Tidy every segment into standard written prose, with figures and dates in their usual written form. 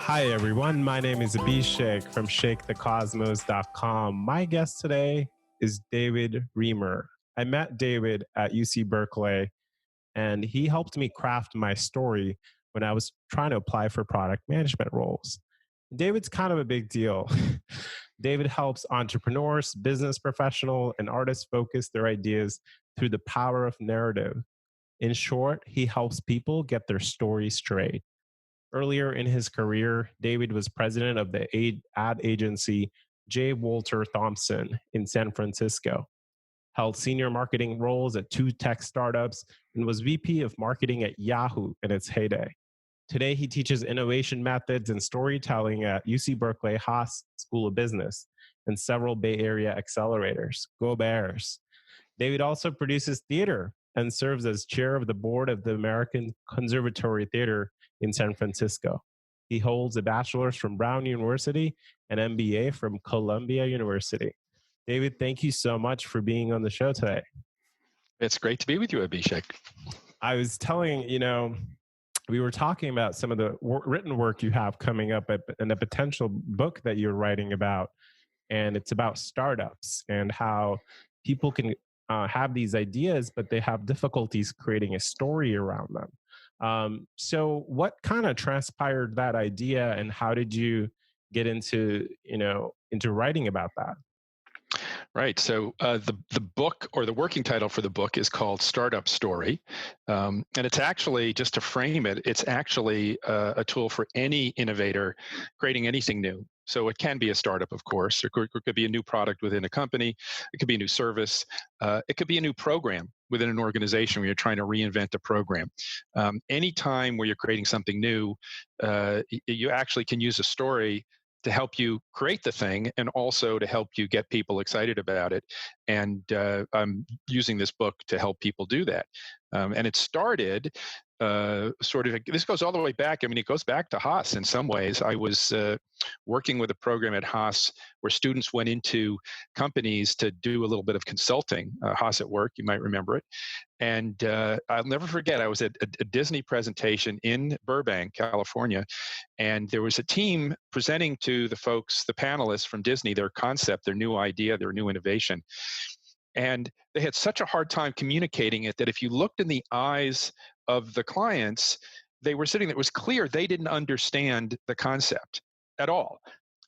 Hi, everyone. My name is Abhishek from shakethecosmos.com. My guest today is David Reimer. I met David at UC Berkeley, and he helped me craft my story when I was trying to apply for product management roles. David's kind of a big deal. David helps entrepreneurs, business professionals, and artists focus their ideas through the power of narrative. In short, he helps people get their story straight. Earlier in his career, David was president of the ad agency J. Walter Thompson in San Francisco, held senior marketing roles at two tech startups, and was VP of marketing at Yahoo in its heyday. Today, he teaches innovation methods and storytelling at UC Berkeley-Haas School of Business and several Bay Area accelerators. Go Bears! David also produces theater and serves as chair of the board of the American Conservatory Theater in San Francisco. He holds a bachelor's from Brown University and MBA from Columbia University. David, thank you so much for being on the show today. It's great to be with you, Abhishek. I was telling, we were talking about some of the written work you have coming up and a potential book that you're writing about. And it's about startups and how people can have these ideas, but they have difficulties creating a story around them. So what kind of transpired that idea, and how did you get into writing about that? Right. So the book, or the working title for the book, is called Startup Story. And it's actually, just to frame it, it's actually a tool for any innovator creating anything new. So it can be a startup, of course. It could be a new product within a company. It could be a new service. It could be a new program within an organization where you're trying to reinvent a program. Anytime where you're creating something new, you actually can use a story to help you create the thing, and also to help you get people excited about it. And I'm using this book to help people do that. And it started this goes all the way back. I mean, it goes back to Haas in some ways. I was working with a program at Haas where students went into companies to do a little bit of consulting. Haas at Work, you might remember it. And I'll never forget, I was at a Disney presentation in Burbank, California, and there was a team presenting to the folks, the panelists from Disney, their concept, their new idea, their new innovation. And they had such a hard time communicating it that if you looked in the eyes of the clients, they were sitting there. It was clear they didn't understand the concept at all.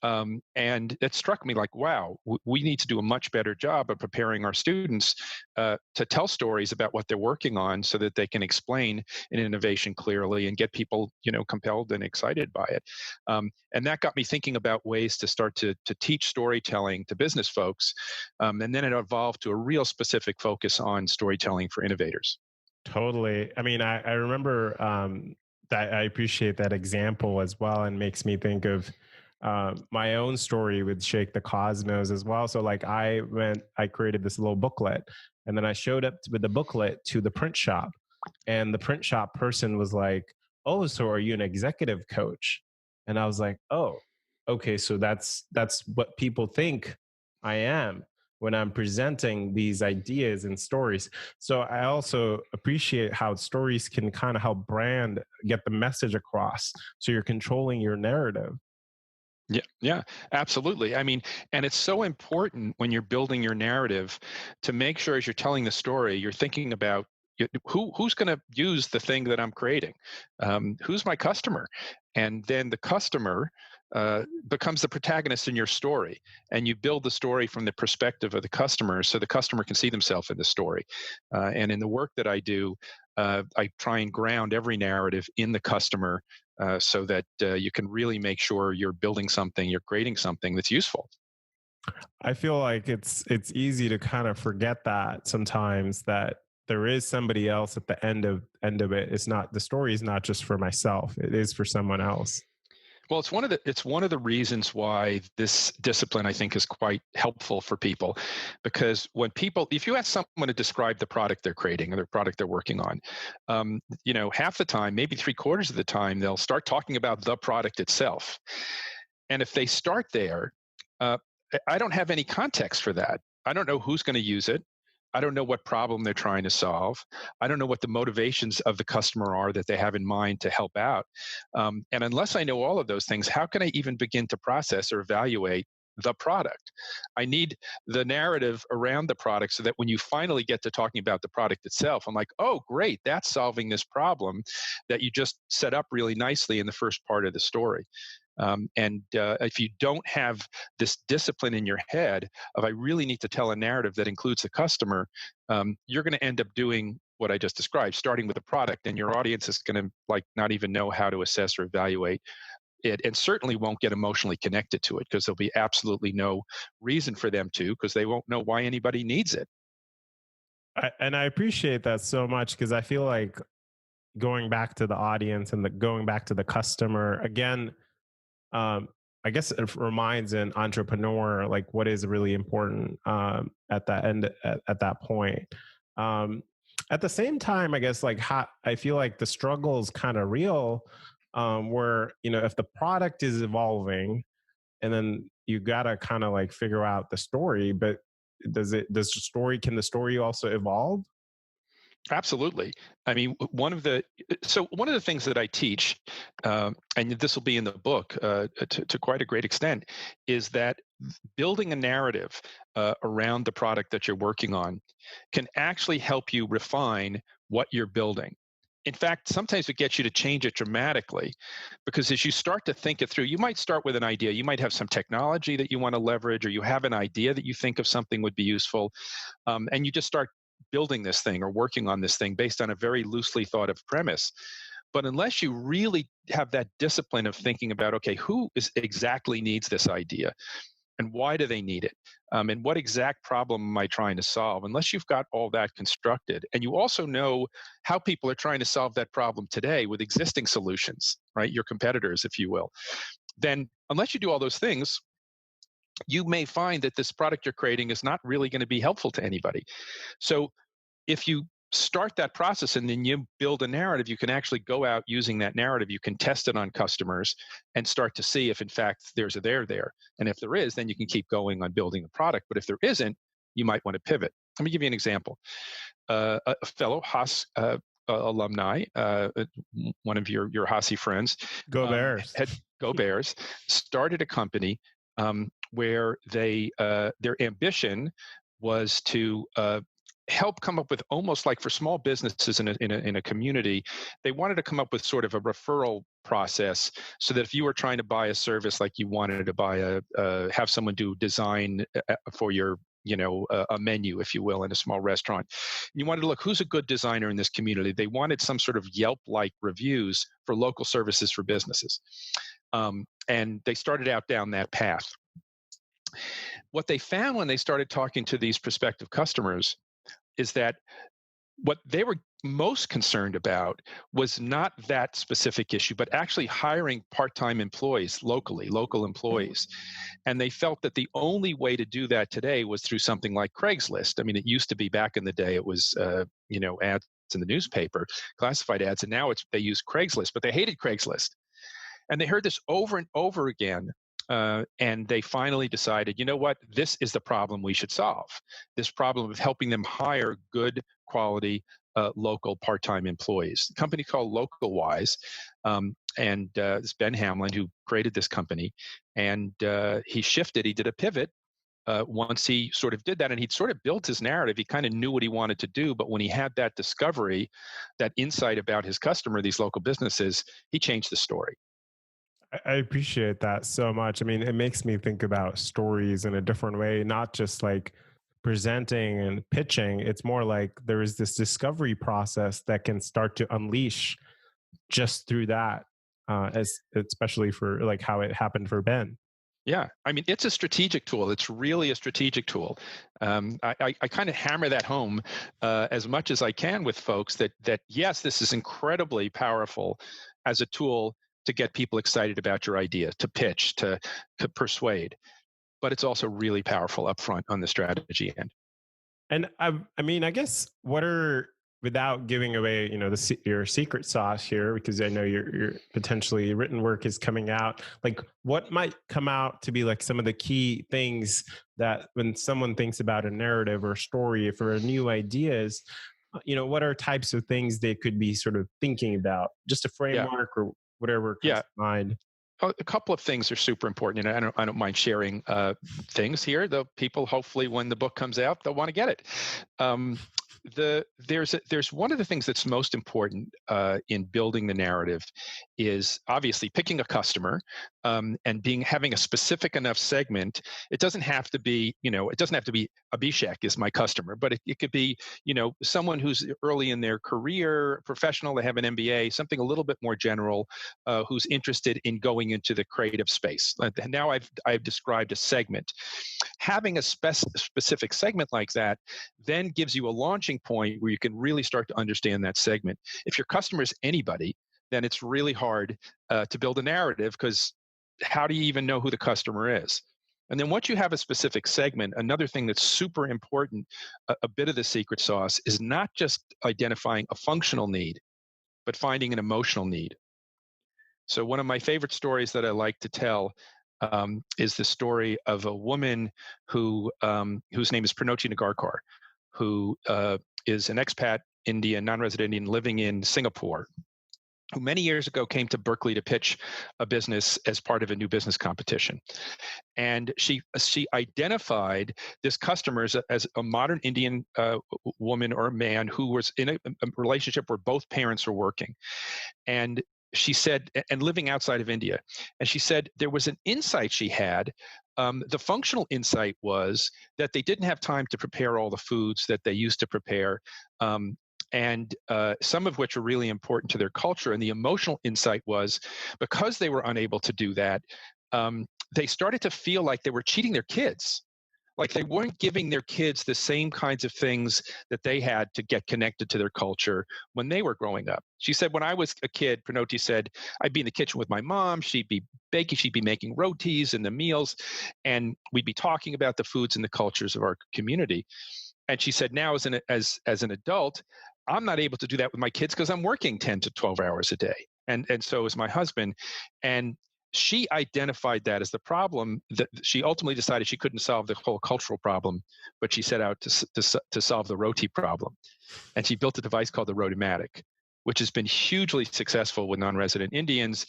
And it struck me like, wow, we need to do a much better job of preparing our students to tell stories about what they're working on, so that they can explain an innovation clearly and get people, compelled and excited by it. And that got me thinking about ways to start to teach storytelling to business folks. And then it evolved to a real specific focus on storytelling for innovators. Totally. I mean, I remember that. I appreciate that example as well, and makes me think of my own story with Shake the Cosmos as well. So like I created this little booklet, and then I showed up with the booklet to the print shop, and the print shop person was like, "Oh, so are you an executive coach?" And I was like, "Oh, okay. So that's what people think I am when I'm presenting these ideas and stories." So I also appreciate how stories can kind of help brand get the message across. So you're controlling your narrative. Yeah, absolutely. I mean, and it's so important when you're building your narrative to make sure, as you're telling the story, you're thinking about who's going to use the thing that I'm creating, who's my customer, and then the customer becomes the protagonist in your story, and you build the story from the perspective of the customer, so the customer can see themselves in the story. And in the work that I do, I try and ground every narrative in the customer, so that you can really make sure you're building something, you're creating something that's useful. I feel like it's easy to kind of forget that sometimes, that there is somebody else at the end of it. It's not, the story is not just for myself. It is for someone else. Well, it's one of the reasons why this discipline, I think, is quite helpful for people, because if you ask someone to describe the product they're creating or the product they're working on, half the time, maybe 3/4 of the time, they'll start talking about the product itself. And if they start there, I don't have any context for that. I don't know who's going to use it. I don't know what problem they're trying to solve. I don't know what the motivations of the customer are that they have in mind to help out. And unless I know all of those things, how can I even begin to process or evaluate the product? I need the narrative around the product so that when you finally get to talking about the product itself, I'm like, oh, great, that's solving this problem that you just set up really nicely in the first part of the story. And if you don't have this discipline in your head of I really need to tell a narrative that includes the customer, you're going to end up doing what I just described, starting with a product, and your audience is going to like not even know how to assess or evaluate it, and certainly won't get emotionally connected to it because there'll be absolutely no reason for them to, because they won't know why anybody needs it. And I appreciate that so much because I feel like going back to the audience and going back to the customer again, um, I guess it reminds an entrepreneur like what is really important at that end at that point. Um, at the same time, I guess like I feel like the struggle is kind of real, where if the product is evolving, and then you gotta kind of like figure out the story, but can the story also evolve? Absolutely. I mean, one of the things that I teach, and this will be in the book to quite a great extent, is that building a narrative around the product that you're working on can actually help you refine what you're building. In fact, sometimes it gets you to change it dramatically because as you start to think it through, you might start with an idea. You might have some technology that you want to leverage, or you have an idea that you think of something would be useful, and you just start building this thing or working on this thing based on a very loosely thought of premise. But unless you really have that discipline of thinking about, okay, who is exactly needs this idea and why do they need it? And what exact problem am I trying to solve? Unless you've got all that constructed and you also know how people are trying to solve that problem today with existing solutions, right? Your competitors, if you will, then unless you do all those things, you may find that this product you're creating is not really going to be helpful to anybody. So if you start that process and then you build a narrative, you can actually go out using that narrative. You can test it on customers and start to see if, in fact, there's a there. And if there is, then you can keep going on building the product. But if there isn't, you might want to pivot. Let me give you an example. A fellow Haas alumni, one of your Haasi friends, Go Bears. had Go Bears, started a company where their ambition was to help come up with almost like for small businesses in a community, they wanted to come up with sort of a referral process so that if you were trying to buy a service, like you wanted to buy have someone do design for your a menu, if you will, in a small restaurant. And you wanted to look who's a good designer in this community. They wanted some sort of Yelp-like reviews for local services for businesses. And they started out down that path. What they found when they started talking to these prospective customers is that what they were most concerned about was not that specific issue, but actually hiring part-time employees locally, local employees. And they felt that the only way to do that today was through something like Craigslist. I mean, it used to be back in the day, it was, ads in the newspaper, classified ads, and now they use Craigslist, but they hated Craigslist. And they heard this over and over again. And they finally decided, you know what, this is the problem we should solve. This problem of helping them hire good quality local part-time employees. A company called LocalWise, and it's Ben Hamlin who created this company. And he did a pivot once he sort of did that, and he'd sort of built his narrative. He kind of knew what he wanted to do, but when he had that discovery, that insight about his customer, these local businesses, he changed the story. I appreciate that so much. I mean, it makes me think about stories in a different way, not just like presenting and pitching. It's more like there is this discovery process that can start to unleash just through that, as especially for like how it happened for Ben. Yeah, I mean, it's a strategic tool. It's really a strategic tool. I kind of hammer that home as much as I can with folks that yes, this is incredibly powerful as a tool to get people excited about your idea, to pitch, to persuade. But it's also really powerful upfront on the strategy end. And I mean, I guess what are without giving away, your secret sauce here, because I know your potentially written work is coming out. Like, what might come out to be like some of the key things that when someone thinks about a narrative or story for a new ideas, what are types of things they could be sort of thinking about? Just a Yeah. framework or whatever comes Yeah. to mind. A couple of ththings are super important, and I don't mind sharing things here. The people, hopefully, when the book comes out, they'll want to get it. Um, there's one of the things that's most important in building the narrative is obviously picking a customer, and having a specific enough segment. It doesn't have to be, it doesn't have to be Abhishek is my customer, but it could be, someone who's early in their career, professional, they have an MBA, something a little bit more general, who's interested in going into the creative space. Now I've described a segment. Having a specific segment like that then gives you a launching point where you can really start to understand that segment. If your customer is anybody, then it's really hard to build a narrative, because how do you even know who the customer is? And then once you have a specific segment, another thing that's super important, a bit of the secret sauce, is not just identifying a functional need, but finding an emotional need. So one of my favorite stories that I like to tell is the story of a woman whose name is Pranoti Nagarkar, who is an expat Indian, non-resident Indian living in Singapore, who many years ago came to Berkeley to pitch a business as part of a new business competition. And she identified this customer as a modern Indian woman or a man who was in a relationship where both parents were working. And she said, and living outside of India. And she said there was an insight she had. The functional insight was that they didn't have time to prepare all the foods that they used to prepare. And some of which are really important to their culture. And the emotional insight was, because they were unable to do that, they started to feel like they were cheating their kids. Like they weren't giving their kids the same kinds of things that they had to get connected to their culture when they were growing up. She said, when I was a kid, Pranoti said, I'd be in the kitchen with my mom. She'd be baking, she'd be making rotis and the meals, and we'd be talking about the foods and the cultures of our community. And she said, now as an adult, I'm not able to do that with my kids because I'm working 10 to 12 hours a day. And so is my husband. And she identified that as the problem. That she ultimately decided she couldn't solve the whole cultural problem, but she set out to solve the roti problem. And she built a device called the Rotimatic, which has been hugely successful with non-resident Indians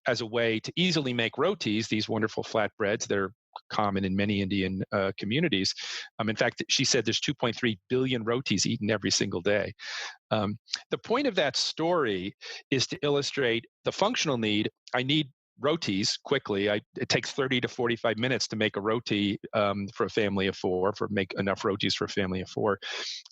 as a way to easily make rotis, these wonderful flatbreads that are common in many Indian communities. In fact, she said there's 2.3 billion rotis eaten every single day. The point of that story is to illustrate the functional need. I need rotis quickly. It takes 30 to 45 minutes to make a roti for a family of four, make enough rotis for a family of four.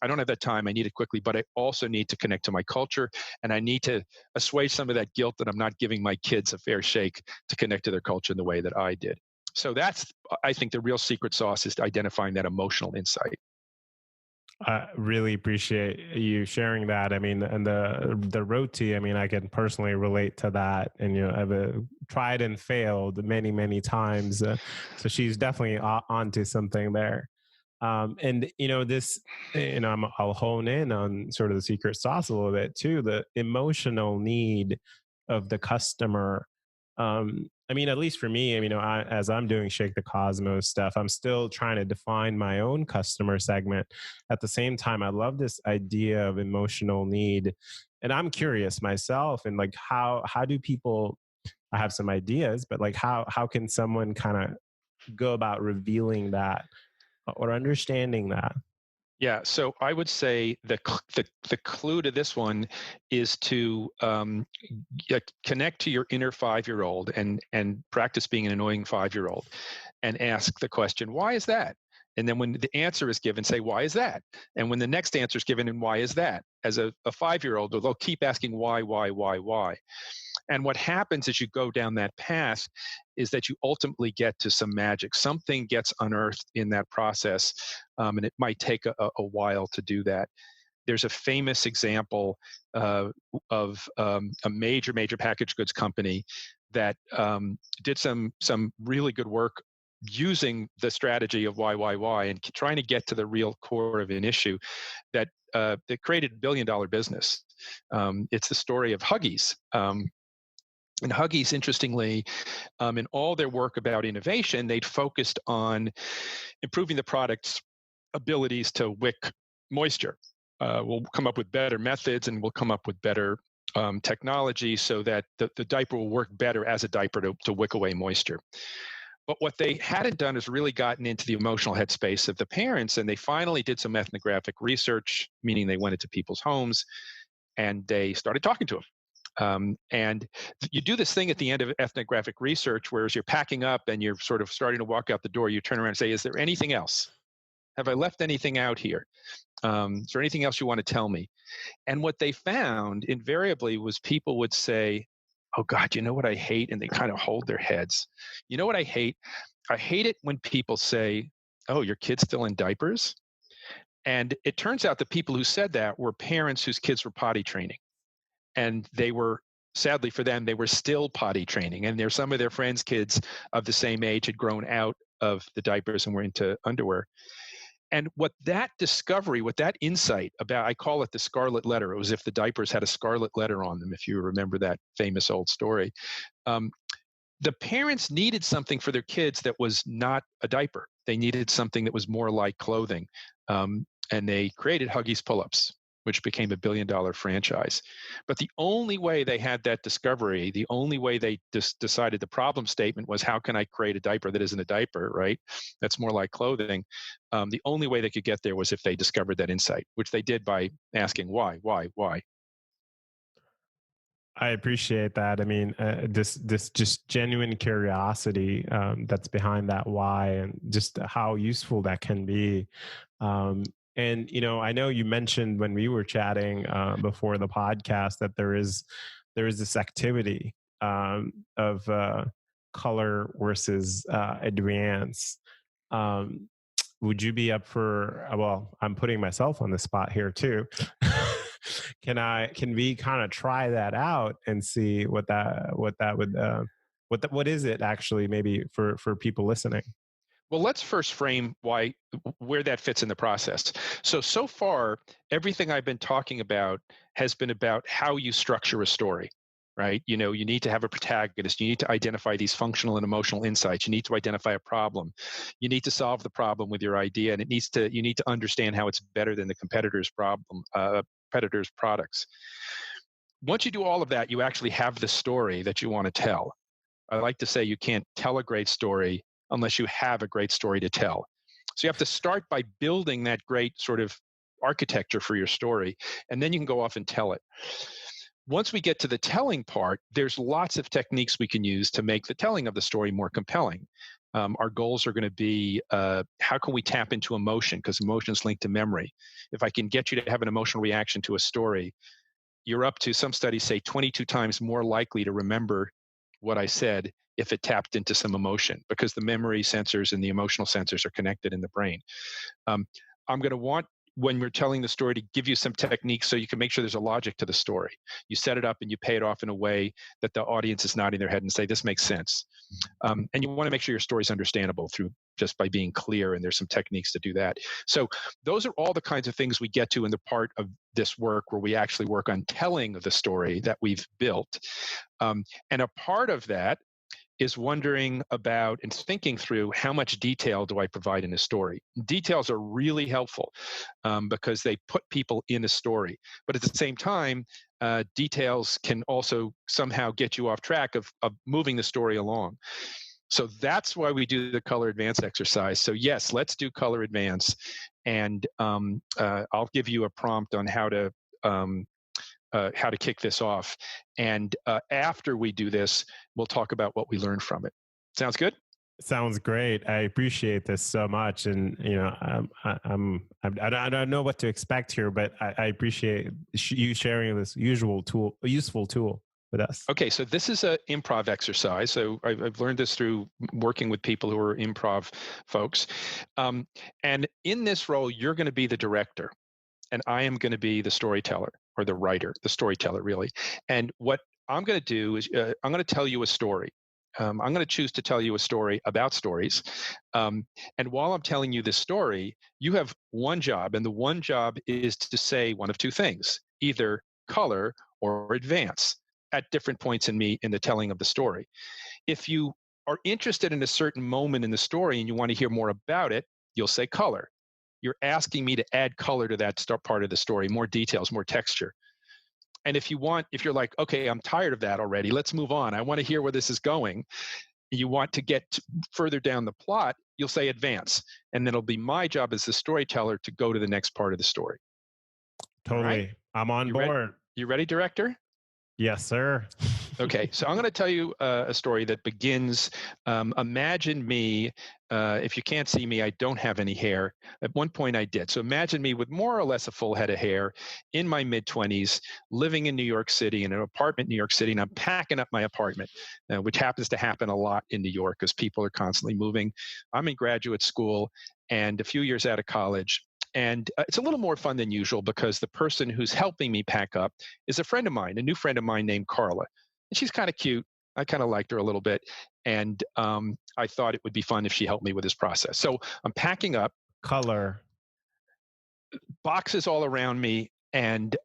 I don't have that time. I need it quickly, but I also need to connect to my culture, and I need to assuage some of that guilt that I'm not giving my kids a fair shake to connect to their culture in the way that I did. So that's, I think, the real secret sauce is identifying that emotional insight. I really appreciate you sharing that. I mean, and the roti, I mean, I can personally relate to that, and I've tried and failed many times. So she's definitely onto something there. And this, I'll hone in on sort of the secret sauce a little bit too. The emotional need of the customer. I mean, at least for me, as I'm doing Shake the Cosmos stuff, I'm still trying to define my own customer segment. At the same time, I love this idea of emotional need, and I'm curious myself. And like, how do people? I have some ideas, but like, how can someone kind of go about revealing that or understanding that? Yeah, so I would say the clue to this one is to connect to your inner 5-year-old and practice being an annoying 5-year-old, and ask the question, why is that? And then when the answer is given, say, why is that? And when the next answer is given, and why is that? As a 5-year-old, they'll keep asking why. And what happens as you go down that path is that you ultimately get to some magic. Something gets unearthed in that process, and it might take a while to do that. There's a famous example of a major packaged goods company that did some really good work using the strategy of why, and trying to get to the real core of an issue that created a billion-dollar business. It's the story of Huggies. And Huggies, interestingly, in all their work about innovation, they'd focused on improving the product's abilities to wick moisture. We'll come up with better methods, and we'll come up with better technology so that the diaper will work better as a diaper to wick away moisture. But what they hadn't done is really gotten into the emotional headspace of the parents, and they finally did some ethnographic research, meaning they went into people's homes and they started talking to them. And you do this thing at the end of ethnographic research, whereas you're packing up and you're sort of starting to walk out the door, you turn around and say, is there anything else? Have I left anything out here? Is there anything else you want to tell me? And what they found invariably was people would say, oh God, you know what I hate? And they kind of hold their heads. You know what I hate? I hate it when people say, oh, your kid's still in diapers? And it turns out the people who said that were parents whose kids were potty training. And they were, sadly for them, they were still potty training. And some of their friends' kids of the same age had grown out of the diapers and were into underwear. And what that discovery, what that insight about, I call it the scarlet letter. It was if the diapers had a scarlet letter on them, if you remember that famous old story. The parents needed something for their kids that was not a diaper. They needed something that was more like clothing. And they created Huggies Pull-Ups, which became a billion-dollar franchise. But the only way they had that discovery, the only way they decided the problem statement was, how can I create a diaper that isn't a diaper, right? That's more like clothing. The only way they could get there was if they discovered that insight, which they did by asking why. I appreciate that. I mean, this just genuine curiosity that's behind that why, and just how useful that can be. And I know you mentioned when we were chatting before the podcast that there is this activity of color versus advance. Would you be up for? Well, I'm putting myself on the spot here too. Can we kind of try that out and see what is it actually, maybe for people listening? Well, let's first frame where that fits in the process. So far, everything I've been talking about has been about how you structure a story, right? You need to have a protagonist. You need to identify these functional and emotional insights. You need to identify a problem. You need to solve the problem with your idea, and you need to understand how it's better than the competitor's products. Once you do all of that, you actually have the story that you want to tell. I like to say you can't tell a great story unless you have a great story to tell. So you have to start by building that great sort of architecture for your story, and then you can go off and tell it. Once we get to the telling part, there's lots of techniques we can use to make the telling of the story more compelling. Our goals are going to be, how can we tap into emotion? Because emotion is linked to memory. If I can get you to have an emotional reaction to a story, you're up to, some studies say, 22 times more likely to remember what I said if it tapped into some emotion, because the memory sensors and the emotional sensors are connected in the brain. I'm going to want, when we're telling the story, to give you some techniques so you can make sure there's a logic to the story. You set it up and you pay it off in a way that the audience is nodding their head and say, this makes sense. And you want to make sure your story is understandable just by being clear, and there's some techniques to do that. So those are all the kinds of things we get to in the part of this work where we actually work on telling the story that we've built. And a part of that is wondering about and thinking through, how much detail do I provide in a story? Details are really helpful because they put people in a story. But at the same time, details can also somehow get you off track of moving the story along. So that's why we do the color advance exercise. So yes, let's do color advance. And I'll give you a prompt on how to kick this off. And after we do this, we'll talk about what we learned from it. Sounds good? Sounds great. I appreciate this so much, and I don't know what to expect here, but I appreciate you sharing this useful tool with us. Okay, so this is an improv exercise. So I've learned this through working with people who are improv folks, and in this role, you're going to be the director, and I am going to be the storyteller, or the writer, the storyteller, really. And what I'm going to do is I'm going to tell you a story. I'm going to choose to tell you a story about stories. And while I'm telling you this story, you have one job, and the one job is to say one of two things, either color or advance at different points in the telling of the story. If you are interested in a certain moment in the story and you want to hear more about it, you'll say color. You're asking me to add color to that part of the story, more details, more texture. And if you're like, okay, I'm tired of that already, let's move on, I want to hear where this is going, you want to get further down the plot, you'll say advance. And then it'll be my job as the storyteller to go to the next part of the story. Totally. Right? I'm on board. You ready, director? Yes, sir. Okay, so I'm going to tell you a story that begins, imagine me, if you can't see me, I don't have any hair. At one point I did. So imagine me with more or less a full head of hair in my mid-20s, living in New York City, in an apartment in New York City, and I'm packing up my apartment, which happens to happen a lot in New York because people are constantly moving. I'm in graduate school and a few years out of college. And it's a little more fun than usual because the person who's helping me pack up is a friend of mine, a new friend of mine named Carla. And she's kind of cute. I kind of liked her a little bit. And I thought it would be fun if she helped me with this process. So I'm packing up. Color. Boxes all around me. And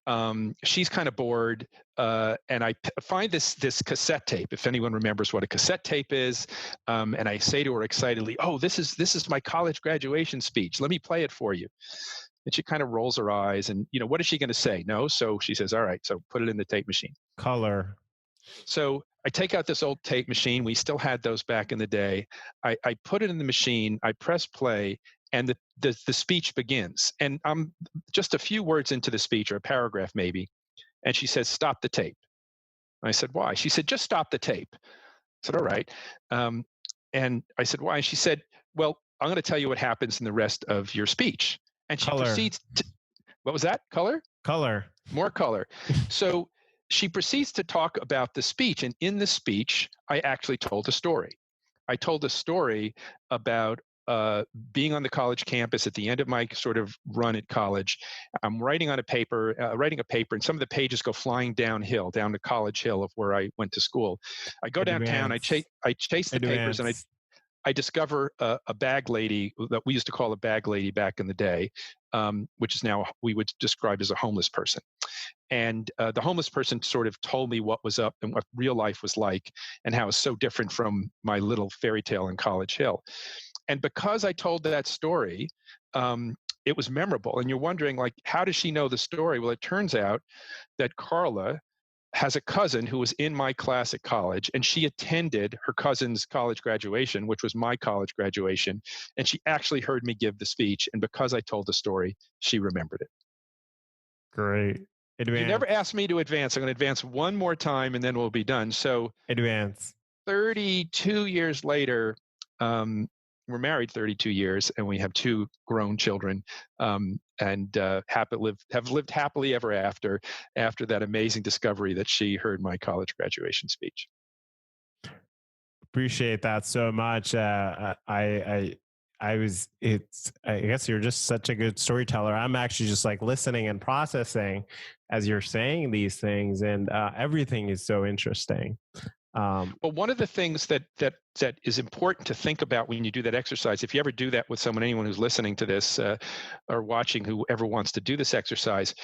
she's kind of bored. And I find this cassette tape, if anyone remembers what a cassette tape is. And I say to her excitedly, oh, this is my college graduation speech. Let me play it for you. And she kind of rolls her eyes. And, what is she going to say? No. So she says, all right, so put it in the tape machine. Color. So I take out this old tape machine. We still had those back in the day. I put it in the machine. I press play, and the speech begins. And I'm just a few words into the speech, or a paragraph maybe. And she says, stop the tape. I said, why? She said, just stop the tape. I said, all right. And I said, why? And she said, well, I'm going to tell you what happens in the rest of your speech. And she proceeds to, what was that? Color? Color. More color. So she proceeds to talk about the speech. And in the speech, I actually told a story. I told a story about being on the college campus at the end of my sort of run at college. I'm writing a paper, and some of the pages go flying downhill, down the College Hill of where I went to school. I go downtown, I chase the papers, and I discover a bag lady that we used to call a bag lady back in the day, which is now we would describe as a homeless person. And the homeless person sort of told me what was up and what real life was like and how it's so different from my little fairy tale in College Hill. And because I told that story, it was memorable. And you're wondering, like, how does she know the story? Well, it turns out that Carla has a cousin who was in my class at college, and she attended her cousin's college graduation, which was my college graduation. And she actually heard me give the speech. And because I told the story, she remembered it. Great. Advance. You never asked me to advance. I'm going to advance one more time and then we'll be done. So advance. 32 years later, we're married 32 years and we have 2 grown children, and have lived happily ever after that amazing discovery that she heard my college graduation speech. Appreciate that so much. I guess you're just such a good storyteller. I'm actually just like listening and processing as you're saying these things, and everything is so interesting. Well, one of the things that is important to think about when you do that exercise, if you ever do that with anyone who's listening to this or watching, whoever wants to do this exercise,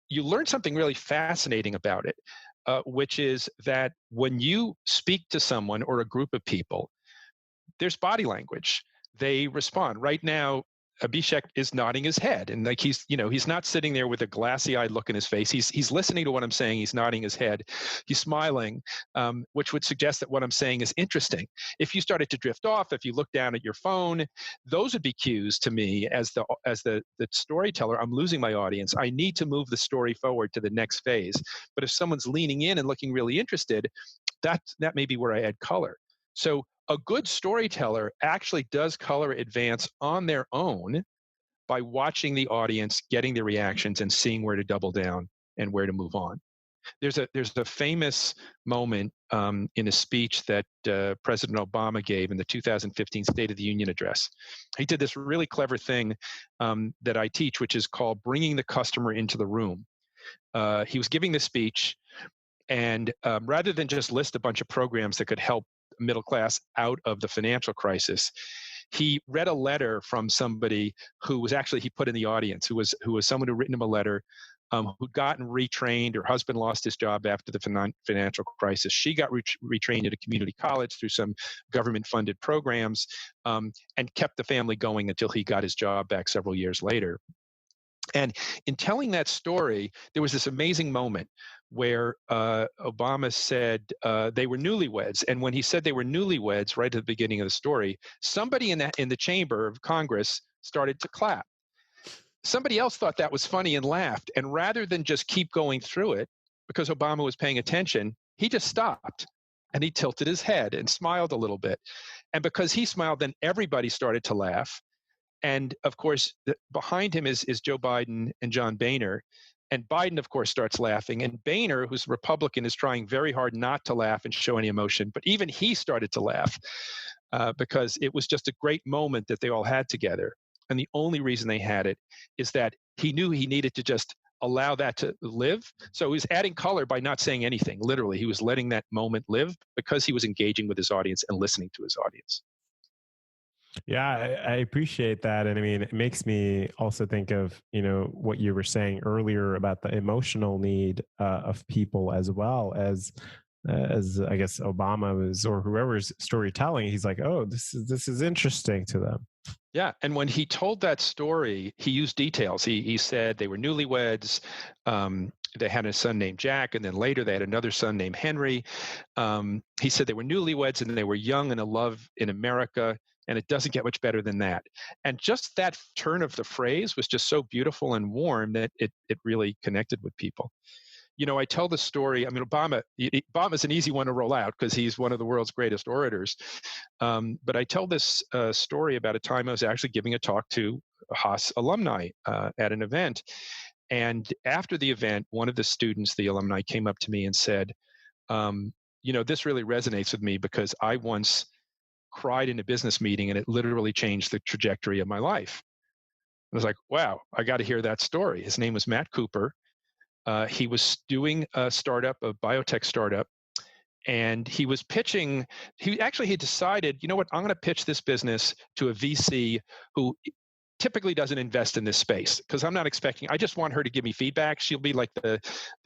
you learn something really fascinating about it, which is that when you speak to someone or a group of people, there's body language. They respond. Right now, Abhishek is nodding his head, and like he's not sitting there with a glassy-eyed look in his face. He's listening to what I'm saying. He's nodding his head. He's smiling, which would suggest that what I'm saying is interesting. If you started to drift off, if you look down at your phone, those would be cues to me as the storyteller. I'm losing my audience. I need to move the story forward to the next phase. But if someone's leaning in and looking really interested, that may be where I add color. So a good storyteller actually does color advance on their own by watching the audience, getting the reactions, and seeing where to double down and where to move on. There's a famous moment in a speech that President Obama gave in the 2015 State of the Union address. He did this really clever thing that I teach, which is called bringing the customer into the room. He was giving this speech, and rather than just list a bunch of programs that could help middle class out of the financial crisis. He read a letter from somebody who was actually, he put in the audience, who was someone who'd written him a letter, who'd gotten retrained. Her husband lost his job after the financial crisis. She got retrained at a community college through some government-funded programs, and kept the family going until he got his job back several years later. And in telling that story, there was this amazing moment where Obama said they were newlyweds. And when he said they were newlyweds, right at the beginning of the story, somebody in the chamber of Congress started to clap. Somebody else thought that was funny and laughed. And rather than just keep going through it, because Obama was paying attention, he just stopped and he tilted his head and smiled a little bit. And because he smiled, then everybody started to laugh. And of course, behind him is Joe Biden and John Boehner. And Biden, of course, starts laughing. And Boehner, who's a Republican, is trying very hard not to laugh and show any emotion. But even he started to laugh because it was just a great moment that they all had together. And the only reason they had it is that he knew he needed to just allow that to live. So he was adding color by not saying anything. Literally, he was letting that moment live because he was engaging with his audience and listening to his audience. Yeah, I appreciate that. And I mean, it makes me also think of, what you were saying earlier about the emotional need of people, as well as I guess Obama was, or whoever's storytelling. He's like, oh, this is interesting to them. Yeah. And when he told that story, he used details. He said they were newlyweds. They had a son named Jack, and then later they had another son named Henry. He said they were newlyweds and they were young and in love in America. And it doesn't get much better than that. And just that turn of the phrase was just so beautiful and warm that it really connected with people. I tell the story. I mean, Obama's an easy one to roll out because he's one of the world's greatest orators. But I tell this story about a time I was actually giving a talk to Haas alumni at an event. And after the event, one of the students, the alumni, came up to me and said, this really resonates with me because I once cried in a business meeting and it literally changed the trajectory of my life. I was like, wow, I got to hear that story. His name was Matt Cooper. He was doing a biotech startup, and he was pitching. He decided, you know what, I'm going to pitch this business to a VC who typically doesn't invest in this space because I'm not expecting, I just want her to give me feedback. She'll be like the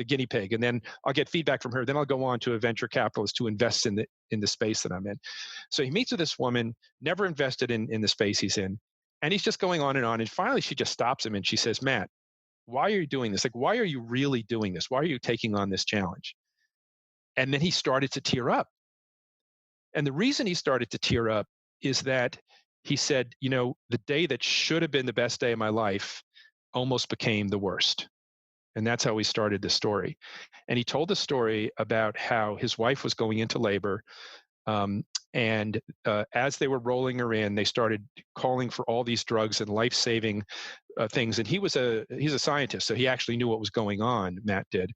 guinea pig, and then I'll get feedback from her. Then I'll go on to a venture capitalist to invest in the space that I'm in. So he meets with this woman, never invested in the space he's in. And he's just going on. And finally she just stops him and she says, Matt, why are you doing this? Like, why are you really doing this? Why are you taking on this challenge? And then he started to tear up. And the reason he started to tear up is that he said, the day that should have been the best day of my life almost became the worst. And that's how he started the story. And he told the story about how his wife was going into labor. And as they were rolling her in, they started calling for all these drugs and life-saving things. And he's a scientist, so he actually knew what was going on, Matt did.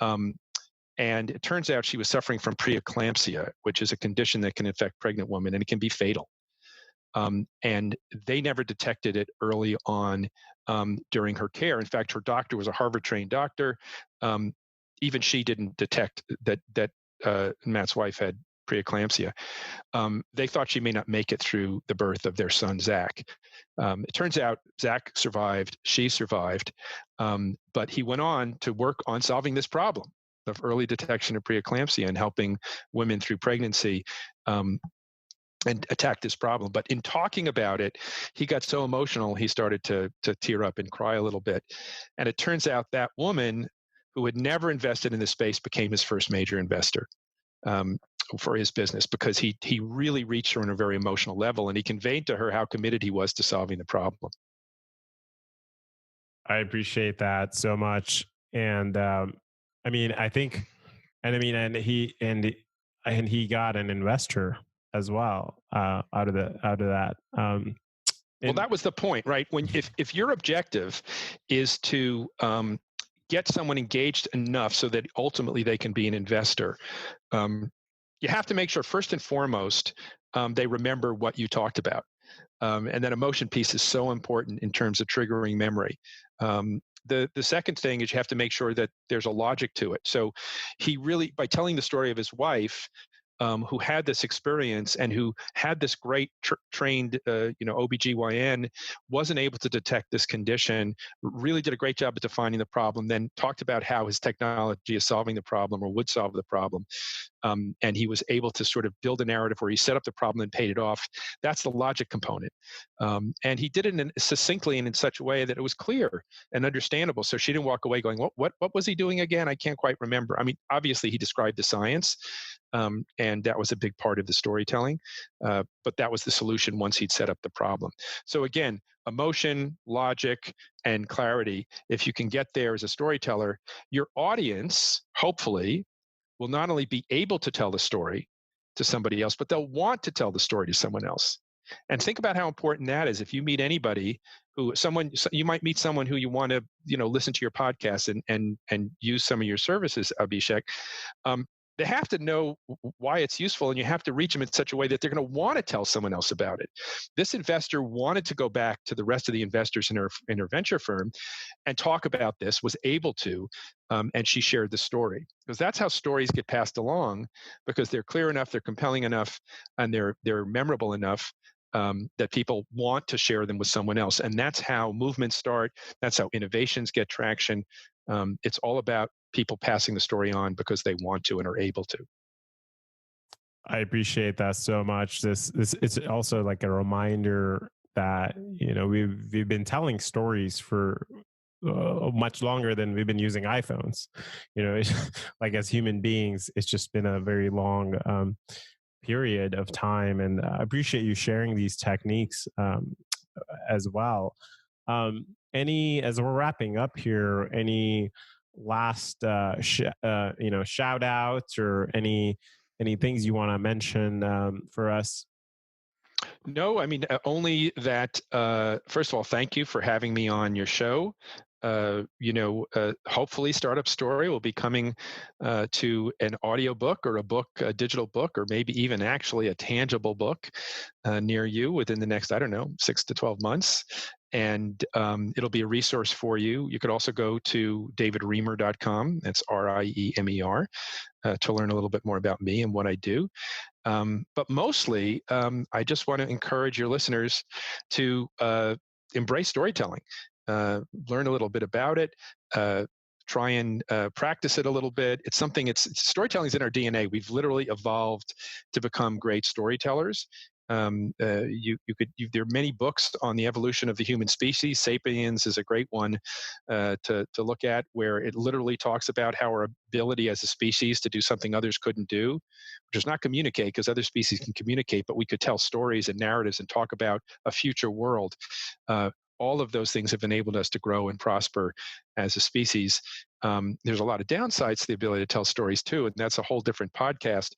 And it turns out she was suffering from preeclampsia, which is a condition that can affect pregnant women, and it can be fatal. And they never detected it early on during her care. In fact, her doctor was a Harvard-trained doctor. Even she didn't detect that Matt's wife had preeclampsia. They thought she may not make it through the birth of their son, Zach. It turns out Zach survived, she survived, but he went on to work on solving this problem of early detection of preeclampsia and helping women through pregnancy and attack this problem. But in talking about it, he got so emotional, he started to tear up and cry a little bit. And it turns out that woman who had never invested in this space became his first major investor for his business because he really reached her on a very emotional level, and he conveyed to her how committed he was to solving the problem. I appreciate that so much. And I think, and he got an investor as well out of that. Well, that was the point, right? If your objective is to get someone engaged enough so that ultimately they can be an investor, you have to make sure first and foremost they remember what you talked about. And that emotion piece is so important in terms of triggering memory. The second thing is you have to make sure that there's a logic to it. So he really, by telling the story of his wife, who had this experience and who had this great trained, OBGYN, wasn't able to detect this condition, really did a great job at defining the problem, then talked about how his technology is solving the problem or would solve the problem. And he was able to sort of build a narrative where he set up the problem and paid it off. That's the logic component. And he did it succinctly and in such a way that it was clear and understandable. So she didn't walk away going, what was he doing again? I can't quite remember. I mean, obviously he described the science, and that was a big part of the storytelling. But that was the solution once he'd set up the problem. So again, emotion, logic, and clarity. If you can get there as a storyteller, your audience, hopefully, will not only be able to tell the story to somebody else, but they'll want to tell the story to someone else. And think about how important that is. If you meet anybody you might meet someone who you want to, listen to your podcast and use some of your services, Abhishek. They have to know why it's useful, and you have to reach them in such a way that they're going to want to tell someone else about it. This investor wanted to go back to the rest of the investors in her venture firm and talk about this, was able to, and she shared the story. Because that's how stories get passed along, because they're clear enough, they're compelling enough, and they're memorable enough that people want to share them with someone else. And that's how movements start. That's how innovations get traction. It's all about people passing the story on because they want to and are able to. I appreciate that so much. This it's also like a reminder that we've been telling stories for much longer than we've been using iPhones. Like as human beings, it's just been a very long period of time, and I appreciate you sharing these techniques as well. As we're wrapping up here, any last shout outs or any things you want to mention for us? No, I mean, only that, first of all, thank you for having me on your show. Hopefully Startup Story will be coming to an audio book or a digital book, or maybe even actually a tangible book near you within the next, 6 to 12 months. And it'll be a resource for you. You could also go to davidreimer.com. That's Riemer, to learn a little bit more about me and what I do. But mostly, I just want to encourage your listeners to embrace storytelling. Learn a little bit about it, try and practice it a little bit. Storytelling is in our DNA. We've literally evolved to become great storytellers. There are many books on the evolution of the human species. Sapiens is a great one to look at, where it literally talks about how our ability as a species to do something others couldn't do, which is not communicate, because other species can communicate, but we could tell stories and narratives and talk about a future world. All of those things have enabled us to grow and prosper as a species. There's a lot of downsides to the ability to tell stories too, and that's a whole different podcast.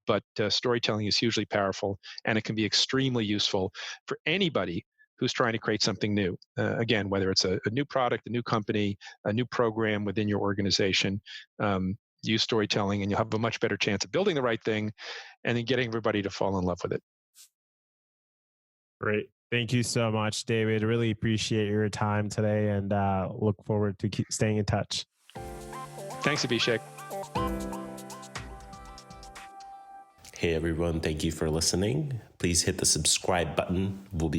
But storytelling is hugely powerful, and it can be extremely useful for anybody who's trying to create something new. Again, whether it's a new product, a new company, a new program within your organization, use storytelling, and you'll have a much better chance of building the right thing and then getting everybody to fall in love with it. Great. Thank you so much, David. Really appreciate your time today, and look forward to staying in touch. Thanks, Abhishek. Hey, everyone. Thank you for listening. Please hit the subscribe button. We'll be